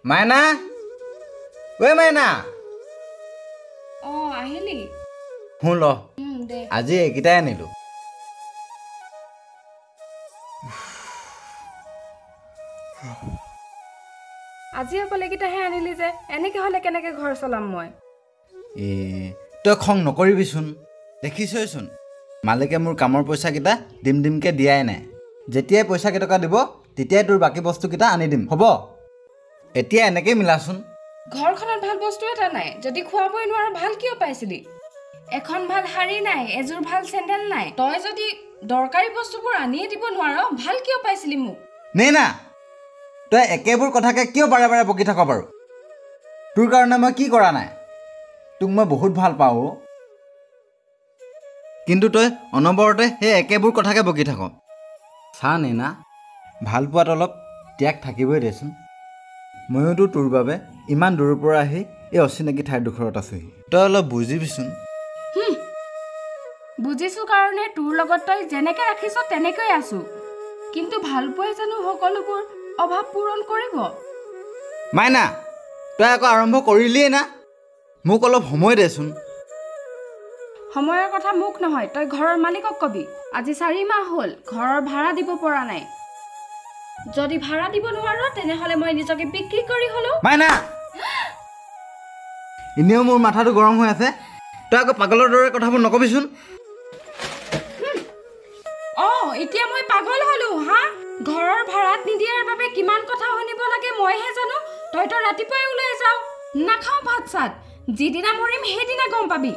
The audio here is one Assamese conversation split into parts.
মাইনা ঐ মাইনা আহিলি শুন ল আজি এইকেইটাই আনিলো আজি অকল এইকেইটাহে আনিলি যে এনেকে হলে কেনেকে ঘৰ চলাম মই তই খং নকৰিবিচোন দেখিছইচোন মালিকে মোৰ কামৰ পইচাকেইটা দিমকে দিয়াই নাই যেতিয়াই পইচা কেইটকা দিব তেতিয়াই তোৰ বাকী বস্তুকেইটা আনি দিম হ'ব এতিয়া এনেকেই মিলাচোন ঘৰখনত ভাল বস্তু এটা নাই যদি খুৱাবই নোৱাৰো ভাল কিয় পাইছিলি এখন ভাল শাৰী নাই এযোৰ ভাল চেণ্ডেল নাই তই যদি দৰকাৰী বস্তুবোৰ আনিয়ে দিব নোৱাৰ ভাল কিয় পাইছিলি মোক নে না তই একেবোৰ কথাকে কিয় বাৰে বাৰে বকি থাক বাৰু তোৰ কাৰণে মই কি কৰা নাই তোক মই বহুত ভাল পাওঁ কিন্তু তই অনবৰতে সেই একেবোৰ কথাকে বকি থাক চা নেনা ভাল পোৱাত অলপ ত্যাগ থাকিবই দেচোন ময়োতো তোৰ বাবে ইমান দূৰৰ পৰা আহি এই অচিনাকি ঠাইডোখৰত আছোহি তই অলপ বুজিবিচোন বুজিছো কাৰণে তোৰ লগত তই যেনেকে ৰাখিছ তেনেকৈ আছো কিন্তু ভাল পোৱাই জানো সকলোবোৰ অভাৱ পূৰণ কৰিব মাইনা তই আকৌ আৰম্ভ কৰিলিয়েই না মোক অলপ সময় দেচোন সময়ৰ কথা মোক নহয় তই ঘৰৰ মালিকক কবি আজি 4 মাহ হ'ল ঘৰৰ ভাড়া দিব পৰা নাই যদি ভাড়া দিব নোৱাৰো তেনেহলে মই নিজকে বিক্ৰী কৰি হলো মাইনা এনেও মোৰ মাথাটো গৰম হৈ আছে তই আকৌ পাগলৰ দৰে কথাবোৰ নকবিচোন এতিয়া মই পাগল হলো হা ঘৰৰ ভাড়াত নিদিয়াৰ বাবে কিমান কথা শুনিব লাগে মইহে জানো তই তো ৰাতিপুৱাই ওলাই যাও নাখাও ভাত চাত যিদিনা মৰিম সেইদিনা গম পাবি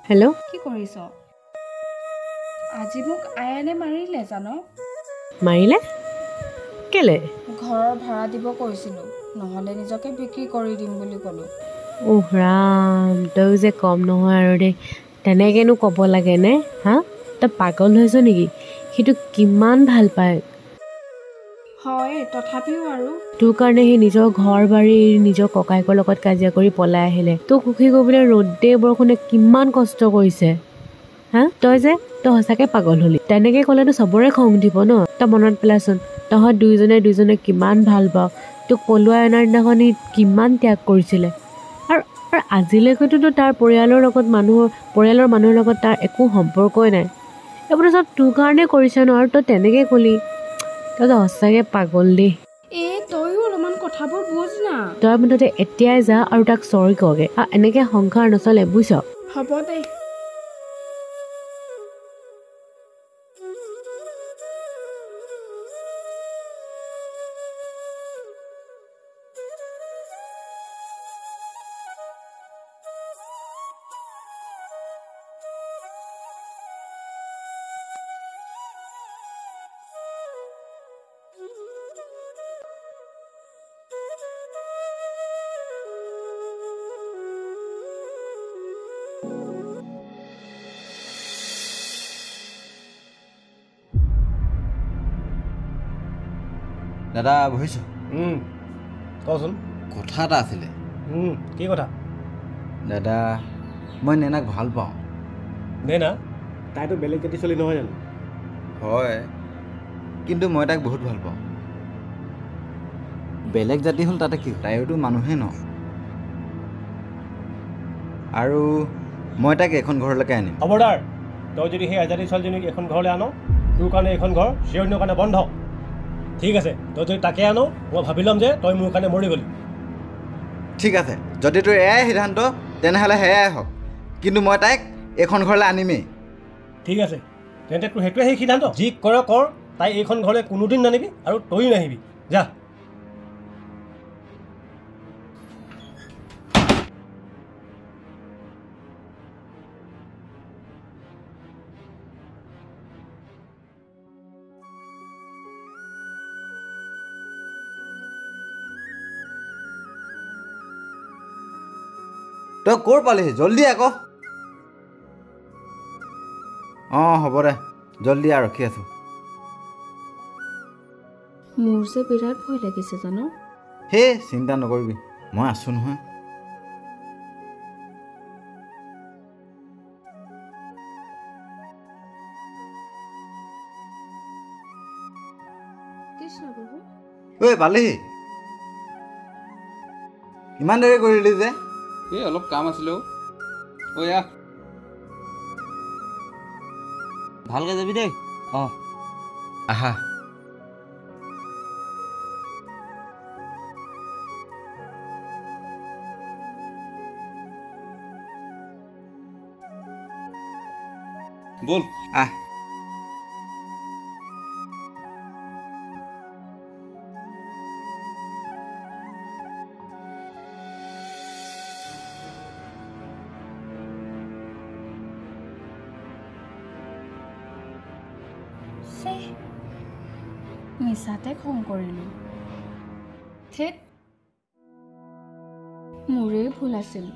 হেল্ল' কি কৰিছ আজি মোক আয়ানে মাৰিলে জানো মাৰিলে কেলে ঘৰৰ ভাড়া দিব কৈছিলো নহলে নিজকে বিক্ৰী কৰি দিম বুলি ক'লো ৰাম তই যে কম নহয় আৰু দে তেনেকেনো ক'ব লাগে নে হা তই পাগল হৈছ নেকি সেইটো কিমান ভাল পায় হয় তথাপিও আৰু তোৰ কাৰণে সি নিজৰ ঘৰ বাৰী নিজৰ ককায়েকৰ লগত কাজিয়া কৰি পলাই আহিলে তোক সুখী কৰিবলৈ ৰ'দে বৰষুণে কিমান কষ্ট কৰিছে হা তই সঁচাকে পাগল হলি তেনেকে ক'লেতো চবৰে খং উঠিব ন তই মনত পেলাচোন তহঁত দুইজনে কিমান ভাল পাওঁ তোক পলুৱাই অনাৰ দিনাখন সি কিমান ত্যাগ কৰিছিলে আৰু আজিলৈকেতো তাৰ পৰিয়ালৰ মানুহৰ লগত তাৰ একো সম্পৰ্কই নাই এইবোৰ চব তোৰ কাৰণে কৰিছে ন আৰু তই তেনেকে ক'লি তই সঁচাকে পাগল দেই তইও অলপমান কথাবোৰ বুজ না তই মুঠতে এতিয়াই যা আৰু তাক চৰি কগে এনেকে সংসাৰ নচলে বুজিছ হ'ব দে দাদা বহিছোঁ কচোন কথা এটা আছিলে কি কথা দাদা মই নেনাক ভাল পাওঁ নেনা তাইতো বেলেগ জাতি চলি নহয় জানো হয় কিন্তু মই তাইক বহুত ভাল পাওঁ বেলেগ জাতি হ'ল তাতে কি তাইতো মানুহে ন আৰু মই তাইক এখন ঘৰলৈকে আনিম খবৰদাৰ তই যদি সেই আজাদী ছোৱালীজনীক এখন ঘৰলৈ আন তোৰ কাৰণে এখন ঘৰ চিৰদিনৰ কাৰণে বন্ধ ঠিক আছে তই যদি তাকে আনো মই ভাবি ল'ম যে তই মোৰ কাৰণে মৰি গ'লি ঠিক আছে যদি তোৰ এয়াই সিদ্ধান্ত তেনেহ'লে সেয়াই হওক কিন্তু মই তাইক এইখন ঘৰলৈ আনিমেই ঠিক আছে তেন্তে তোৰ সেইটোৱে সেই সিদ্ধান্ত যি কৰ তাই এইখন ঘৰলৈ কোনোদিন নানিবি আৰু তয়ো নাহিবি যা তই ক'ৰ পালিহি জল্দি আকৌ হ'ব দে জল্দি আৰু ৰখি আছোঁ মোৰ যে বিৰাট ভয় লাগিছে জানো হে চিন্তা নকৰিবি মই আছোঁ নহয়। ঐ পালেহি, ইমান দেৰি কৰিলি যে? এই অলপ কাম আছিলে ঐ আহ ভালকৈ যাবি দেই। অঁ আহা। বল আহ। মিছাতে খং কৰিলোঁ। ঠিক মোৰেই ভুল আছিল।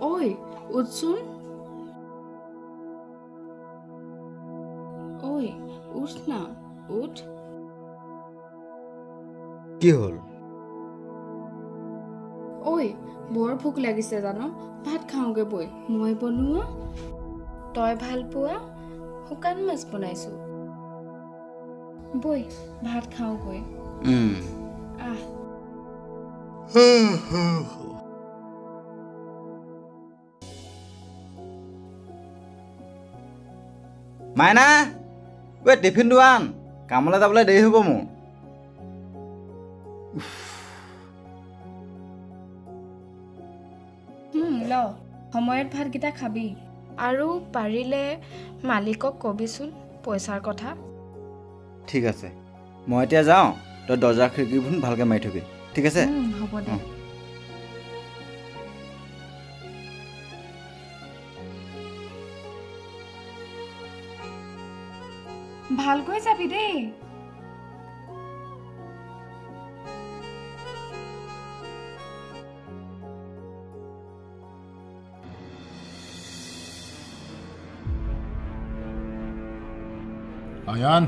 ঐ উঠচোন। ঐ উঠ না, উঠ। কি হ'ল? ঐ বৰ ভোক লাগিছে জানো, ভাত খাওঁগে বৈ। মই বনোৱা, তই ভাল পোৱা শুকান মাছ বনাইছোঁ। বৈ ভাত খাওঁগৈ। আহ। মাইনা, ঐ টিফিনটো আন, কামলৈ যাবলৈ দেৰি হ'ব মোৰ। ল সময়ত ভাতকেইটা খাবি। আৰু পাৰিলে মালিকক কবিচোন পইচাৰ কথা। ঠিক আছে, মই এতিয়া যাওঁ, তই দৰ্জা খিৰিকীবোৰ ভালকৈ মাৰি থবি। ঠিক আছে? হ'ব দে। ভালকৈ যাবি দেই। আয়ান,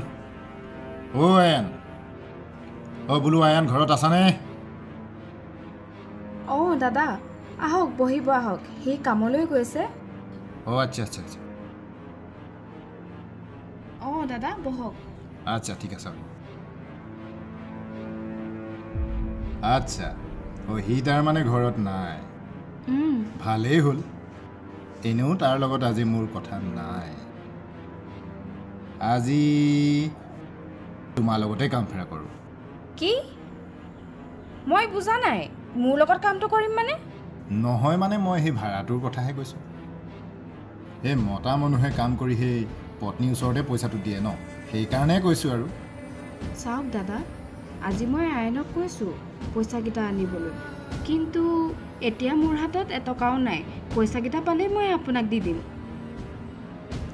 আয়ান, বোলো আয়ান ঘৰত আছানে? দাদা আহক, বহিব আহক, সি কামলৈ গৈছে। আচ্ছা আচ্ছা আচ্ছা। দাদা বহক। আচ্ছা ঠিক আছে। আচ্ছা, সি তাৰমানে ঘৰত নাই। ভালেই হ'ল, এনেও তাৰ লগত আজি মোৰ কথা নাই। আজি তোমাৰ লগতে কাম ফেৰা কৰোঁ। কি? মই বুজা নাই, মোৰ লগত কামটো কৰিম মানে? নহয় মানে মই সেই ভাড়াটোৰ কথাহে কৈছোঁ। সেই মতা মানুহে কাম কৰি সেই পত্নীৰ ওচৰতে পইচাটো দিয়ে ন, সেইকাৰণে কৈছোঁ আৰু। চাওক দাদা, আজি মই আইনক কৈছোঁ পইচাকেইটা আনিবলৈ, কিন্তু এতিয়া মোৰ হাতত এটকাও নাই। পইচাকেইটা পালেই মই আপোনাক দি দিম।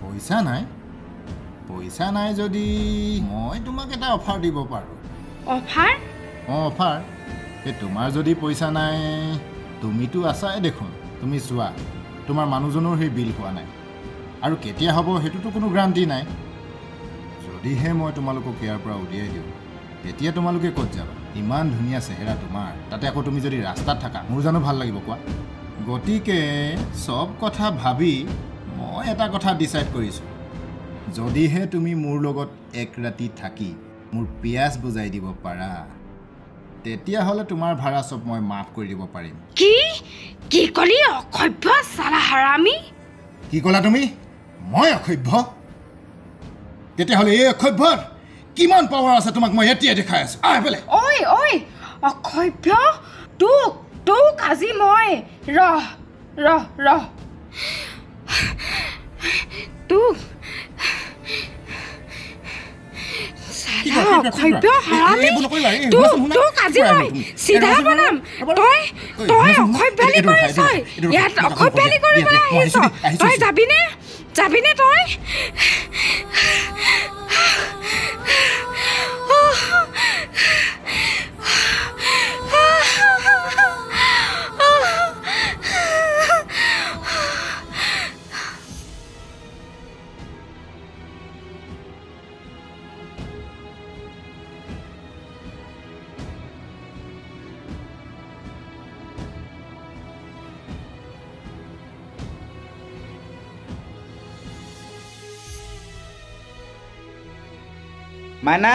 পইচা নাই? পইচা নাই যদি মই তোমাক এটা অফাৰ দিব পাৰোঁ। অফাৰ? অফাৰ। এই তোমাৰ যদি পইচা নাই, তুমিতো আছাই দেখোন। তুমি চোৱা, তোমাৰ মানুহজনৰ সেই বিল হোৱা নাই, আৰু কেতিয়া হ'ব সেইটোতো কোনো গ্ৰান্টি নাই। যদিহে মই তোমালোকক ইয়াৰ পৰা উলিয়াই দিওঁ, তেতিয়া তোমালোকে ক'ত যাবা? ইমান ধুনীয়া চেহেৰা তোমাৰ, তাতে আকৌ তুমি যদি ৰাস্তাত থাকা, মোৰ জানো ভাল লাগিব কোৱা? গতিকে চব কথা ভাবি মই এটা কথা ডিচাইড কৰিছোঁ। যদিহে তুমি মোৰ লগত এক ৰাতি থাকি মোৰ পিয়াজ বুজাই দিব পাৰা, তেতিয়াহ'লে তোমাৰ ভাড়া চব মই মাফ কৰি দিব পাৰিম। কি কলি? অসভ্য চালা হাৰামি! কি ক'লা তুমি? মই অসভ্য? তেতিয়াহ'লে এই অসভ্যৰ কিমান পাৱাৰ আছে তোমাক মই এতিয়াই দেখাই আছোঁ। ঐ অসভ্য! তোক আজি মই ৰহ তোক অসভ্য হাৰামি! তোক আজি মই চিধা বনাম। তই অসভ্যালি কৰিছ, ইয়াত অসভ্যালি কৰিবলৈ আহিছ। তই যাবিনে তই? মাইনা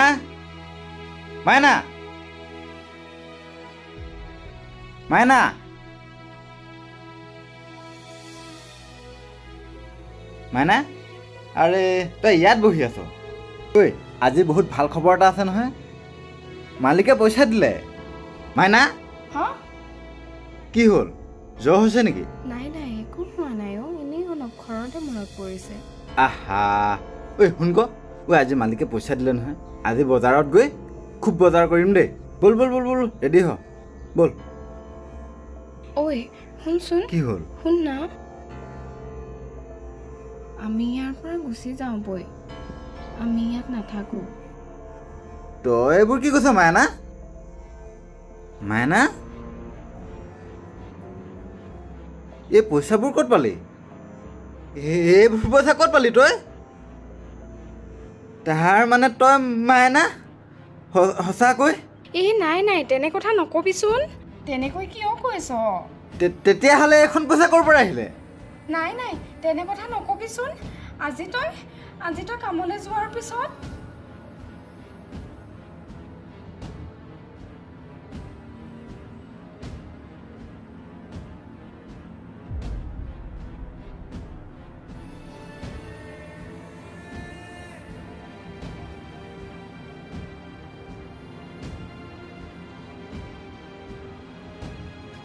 মাইনা মাইনা মাইনা আৰে তই ইয়াত বহি আছ ঐ আজি বহুত ভাল খবৰ এটা আছে নহয় মালিকে পইচা দিলে মাইনা হা কি হ'ল জ্বৰ হৈছে নেকি নাই নাই একো হোৱা নাই অ' এনেই অলপ ঘৰতে মনত পৰিছে আহা ঐ শুন ক ঐ আজি মালিকে পইচা দিলে নহয় আজি বজাৰত গৈ খুব বজাৰ কৰিম দেই বল বল বল বল ৰেডি হ বল ঐ শুনচোন কি হ'ল শুন না আমি ইয়াৰ পৰা গুচি যাওঁ বৈ আমি ইয়াত নাথাকোঁ তই এইবোৰ কি কৈছ মাইনা মাইনা এই পইচাবোৰ ক'ত পালি এইবোৰ পইচা ক'ত পালি তই তাৰ মানে তই মাইনা সঁচাকৈ এই নাই নাই তেনে কথা নকবিচোন তেনেকৈ কিয় কৈছ তেতিয়াহ'লে এখন পইচা ক'ৰ পৰা আহিলে নাই নাই তেনে কথা নকবিচোন আজি তই কামলৈ যোৱাৰ পিছত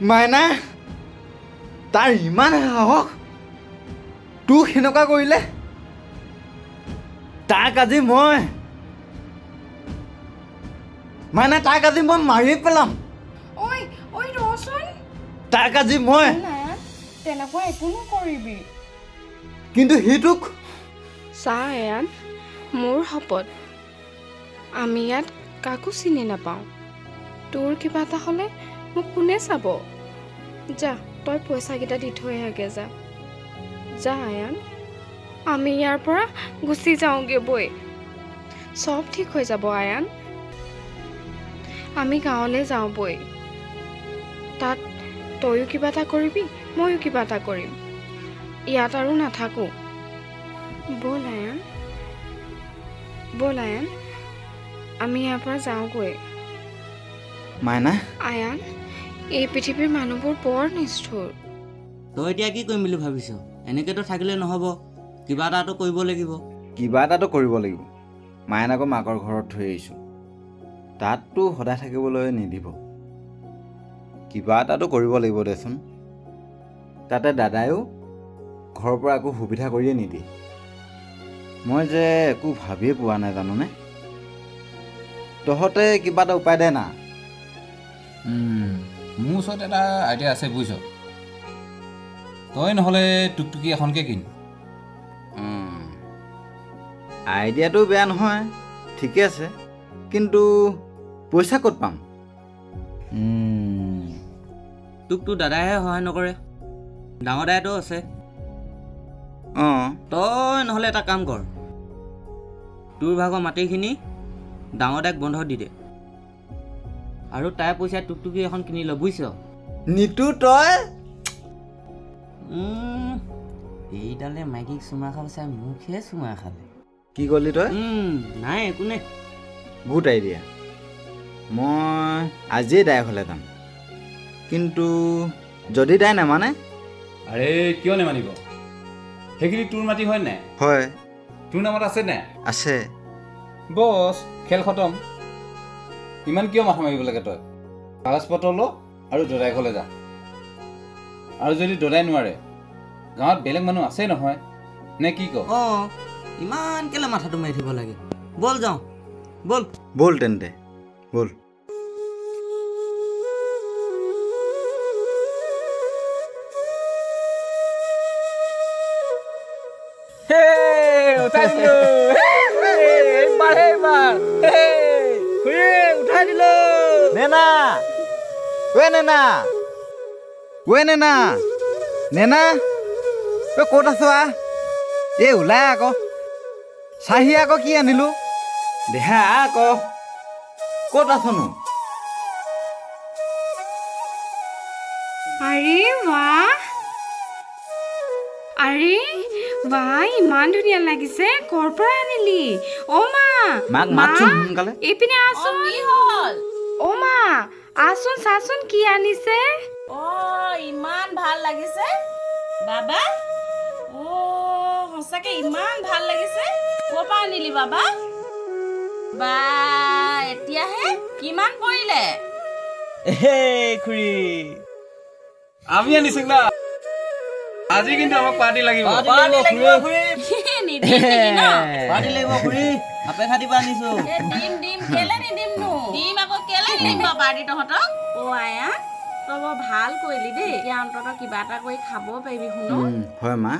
মাইনা তাৰ ইমান সাহস তোক সেনেকুৱা কৰিলে তাক আজি মই মাইনা তাক আজি মই মাৰি পেলাম ঐ ঐ ৰচোন তাক আজি মই তেনেকুৱা একো নকৰিবি কিন্তু সি তোক চা এয়ান মোৰ শপত আমি ইয়াত কাকো চিনি নাপাওঁ তোৰ কিবা এটা হ'লে মোক কোনে চাব যা তই পইচাকেইটা দি থৈ আগে যা আয়ান আমি ইয়াৰ পৰা গুচি যাওঁগে বৈ চব ঠিক হৈ যাব আয়ান আমি গাঁৱলৈ যাওঁ বৈ তাত তয়ো কিবা এটা কৰিবি ময়ো কিবা এটা কৰিম ইয়াত আৰু নাথাকোঁ ব'ল আয়ান আমি ইয়াৰ পৰা যাওঁগৈ মাইনা আয়ান এই পৃথিৱীৰ মানুহবোৰ বৰ নিষ্ঠুৰ তই এতিয়া কি কৰিম বুলি ভাবিছ এনেকৈতো থাকিলে নহ'ব কিবা এটাতো কৰিব লাগিব কিবা এটাতো কৰিব লাগিব মাইনাকো মাকৰ ঘৰত থৈ আহিছোঁ তাততো সদায় থাকিবলৈ নিদিব কিবা এটাতো কৰিব লাগিব দেচোন তাতে দাদায়ো ঘৰৰ পৰা একো সুবিধা কৰিয়ে নিদিয়ে মই যে একো ভাবিয়ে পোৱা নাই জানোনে তহঁতে কিবা এটা উপায় দে না মোৰ ওচৰত এটা আইডিয়া আছে বুজিছ তই নহ'লে টুকটুকি এখনকে কিন আইডিয়াটো বেয়া নহয় ঠিকে আছে কিন্তু পইচা ক'ত পাম তোকতো দাদাইহে সহায় নকৰে ডাঙৰ দাইতো আছে অঁ তই নহ'লে এটা কাম কৰ তোৰ ভাগৰ মাটিখিনি ডাঙৰ দাইক বন্ধ দি দে আৰু তাই পইচা টুকটুকি এখন কিনি ল বুজিছ নিতু তই এইডালে মাইকীক চুমা খাব চাই মুখে চুমা খালে কি ক'লি তই নাই একো নাই গুড আইডিয়া মই আজিয়ে দাই হ'লে যাম কিন্তু যদি দাই নামানে আৰে কিয় নেমানিব সেইখিনি তোৰ মাটি হয় নাই হয় তোৰ নামত আছে নাই আছে বছ খেল খতম ইমান কিয় মাথা মাৰিব লাগে তই কাগজ পত্ৰ ল আৰু দদাই ঘৰলৈ যা আৰু যদি দদাই নোৱাৰে গাঁৱত বেলেগ মানুহ আছে নহয় নে কি ক অঁ ইমান কেলে মাথাটো মাৰি থাকিব লাগে ব'ল যাওঁ ব'ল ব'ল তেন্তে ব'ল উঠাই দিলো নেনা নেনা নেনা নেনা তই ক'ত আছ এই ওলাই আকৌ চাহি আকৌ কি আনিলো দেহা আকৌ ক'ত আছনো আৰে বাহ ইমান ধুনীয়া লাগিছে ক'ৰ পৰা আনিলি অ' মা মাক মাতচোন সোনকালে। এইপিনে আছোন। কি হ'ল? অ' মা আছোন, চাচোন কি আনিছে। ইমান ভাল লাগিছে বাবা। সঁচাকে ইমান ভাল লাগিছে। ক'ৰ পৰা আনিলি বাবা? বা এতিয়াহে কিমান পৰিলে? খুৰী আমি আনিছো না আজি কিন্তু আমাক পাৰ্টি লাগিব। দিম কেলে নিদিম নো? দিম আকৌ কেলে নিদিম বাৰু পাৰ্টি তহঁতক? আয়া তই বৰ ভাল কৰিলি দেই। এতিয়া অন্তত কিবা এটা কৰি খাব পাৰিবি শুনো। হয় মা।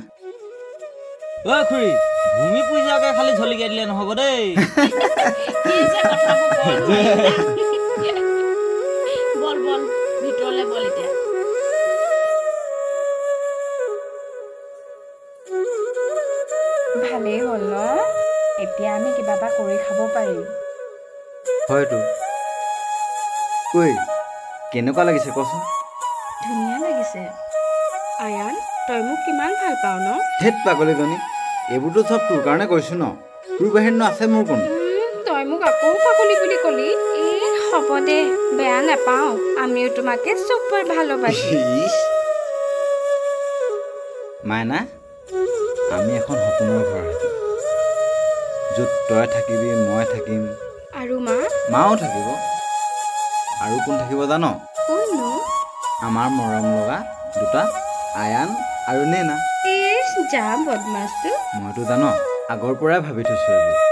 খুৰী ভূমি পূজাকে খালি ঝলিকাই দিলে নহ'ব দেই। কি যে কথাবোৰ বল বল ভিতৰলৈ বল এতিয়া। ভালেই হ'ল ন, এতিয়া আমি কিবা এটা কৰি খাব পাৰিম। হয়তো। ঐ কেনেকুৱা লাগিছে কচোন? ধুনীয়া লাগিছে। আয়ান তই মোক কিমান ভাল পাৱ ন? ধেত পাগলীজনী, এইবোৰতো চব তোৰ কাৰণে কৈছো ন, তোৰ বাহিৰনো আছে মোৰ কোন? তই মোক আকৌ পাগলী বুলি কলি। হ'ব দে, বেয়া নাপাওঁ, আমিও তোমাকে চুপাৰ ভালোবাসি। মাইনা, আমি এখন সপোনৰ ঘৰ থাকিম, য'ত তই থাকিবি, মই থাকিম, আৰু মা? মাও থাকিব। আৰু কোন থাকিব জান? কোননো? আমাৰ মৰম লগা দুটা আয়ান আৰু নেনা। যা বদমাছটো। মইতো জান আগৰ পৰাই ভাবি থৈছো এইবোৰ।